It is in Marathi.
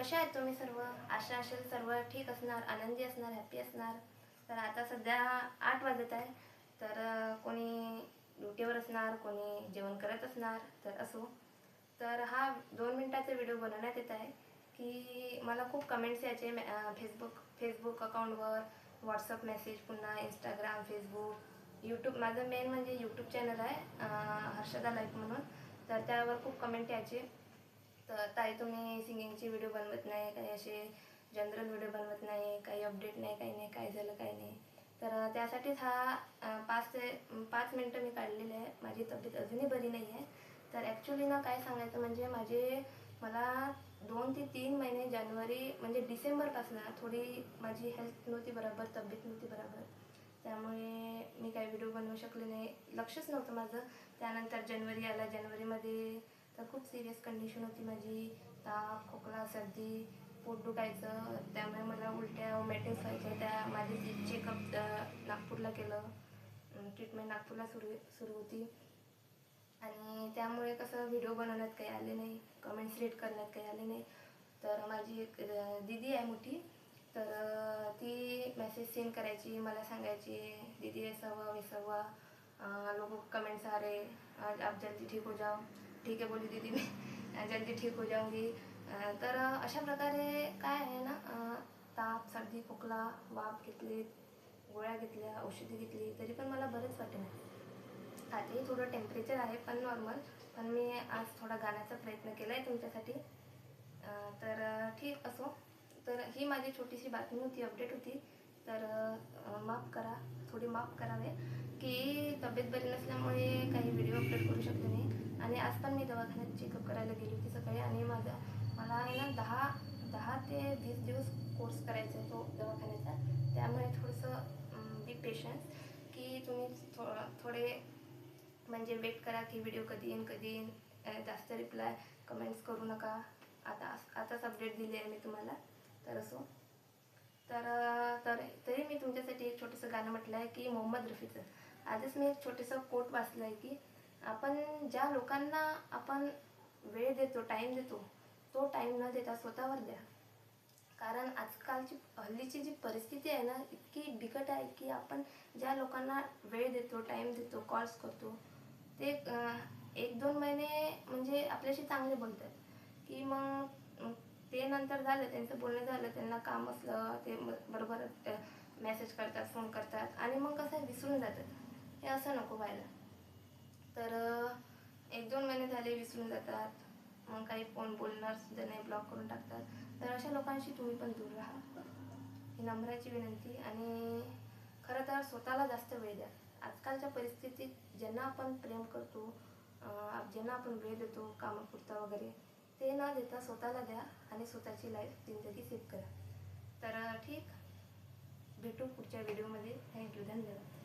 कशा आहेत तुम्ही सर्व? आशा असेल सर्व ठीक असणार, आनंदी असणार, हॅप्पी असणार. तर आता सध्या 8 वाजत आहे. तर कोणी ड्युटीवर असणार, कोणी जेवण करत असणार. तर असो. तर हा 2 मिनिटाचा व्हिडिओ बनवण्यात येत आहे की मला खूप कमेंट्स यायचे फेसबुक अकाउंटवर, व्हॉट्सअप मेसेज, पुन्हा इंस्टाग्राम, फेसबुक, यूट्यूब. माझं मेन म्हणजे यूट्यूब चॅनल आहे हर्षदा लाईफ म्हणून. तर त्यावर खूप कमेंट यायचे. तर ताई तुम्ही सिंगिंगचे व्हिडिओ बनवत नाही, काही असे जनरल व्हिडिओ बनवत नाही, काही अपडेट नाही, काही नाही, काय झालं काही नाही. तर त्यासाठीच हा 5 मिनटं मी काढलेले आहे. माझी तब्येत अजूनही बरी नाही आहे. तर ॲक्च्युली ना काय सांगायचं म्हणजे मला 2 ते 3 महिने जानेवारी म्हणजे डिसेंबरपासून थोडी माझी हेल्थ नव्हती बरोबर, तब्येत नव्हती बरोबर. त्यामुळे मी काही व्हिडिओ बनवू शकले नाही, लक्षच नव्हतं माझं. त्यानंतर जानेवारी आला. जानेवारीमध्ये तर खूप सिरियस कंडिशन होती माझी. ताप, खोकला, सर्दी, पोट दुखायचं. त्यामुळे मला उलट्या वॉमिटिंग्स व्हायच्या. त्या माझी चेकअप नागपूरला केलं. ट्रीटमेंट नागपूरला सुरू होती. आणि त्यामुळे कसं व्हिडिओ बनवण्यात काही आले नाही, कमेंट्स रीड करण्यात काही आले नाही. तर माझी एक दीदी आहे मोठी. तर ती मेसेज सेंड करायची, मला सांगायची दीदी ऐसा हुआ वैसा हुआ, लोगों को कमेंट्स आ रहे, आप जल्दी ठीक हो जाओ. ठीक आहे बोली दीदी, मी जल्दी ठीक हो जाऊंगी. तर अशा प्रकारे काय आहे ना, ताप, सर्दी, खोकला, वाफ घेतली, गोळ्या घेतल्या, औषधी घेतली, तरी पण मला बरंच वाटत नाही. आधी थोडं टेम्परेचर आहे पण नॉर्मल. पण मी आज थोडा गाण्याचा प्रयत्न केला आहे तुमच्यासाठी. तर ठीक असो. तर ही माझी छोटीशी बातमी होती, अपडेट होती. तर माफ करा, थोडी माफ करावे की तब्येत बरी नसल्यामुळे काही व्हिडिओ अपलोड करू शकले नाही. आणि आज पण मी दवाखान्यात चेकअप करायला गेली होती सकाळी. आणि मला आहे ना 10 ते 20 दिवस कोर्स करायचा आहे तो दवाखान्याचा. त्यामुळे थोडंसं बी पेशन्स की तुम्ही थोडे म्हणजे वेट करा की व्हिडिओ कधी येईन. जास्त रिप्लाय कमेंट्स करू नका. आताच अपडेट दिली आहे मी तुम्हाला. तर असो. तरी मी तुमच्यासाठी एक छोटंसं गाणं म्हटलं आहे की मोहम्मद रफीचं. आजच मी एक छोटंसं कोट वाचलं आहे की आपण ज्या लोकांना आपण वेळ देतो, टाईम देतो, तो टाईम न देता स्वतःवर द्या. कारण हल्लीची जी परिस्थिती आहे ना, इतकी बिकट आहे की आपण ज्या लोकांना वेळ देतो, टाईम देतो, कॉल्स करतो, ते 1-2 महिने म्हणजे आपल्याशी चांगले बोलतात की मग ते नंतर झालं, त्यांचं बोलणं झालं, त्यांना काम असलं ते बरोबर मेसेज करतात, फोन करतात आणि मग कसं विसरून जातात. हे असं नको व्हायला. तर 1-2 महिने झाले विसरून जातात. मग काही फोन बोलणार सुद्धा नाही, ब्लॉक करून टाकतात. तर अशा लोकांशी तुम्ही पण दूर राहा, ही नम्राची विनंती. आणि खरं तर स्वतःला जास्त वेळ द्या. आजकालच्या परिस्थितीत ज्यांना आपण प्रेम करतो, ज्यांना आपण वेळ देतो कामापुरता वगैरे, ते न देता स्वतःला द्या आणि स्वतःची जिंदगी सेव्ह करा. तर ठीक, भेटू पुढच्या व्हिडिओमध्ये. थँक्यू, धन्यवाद.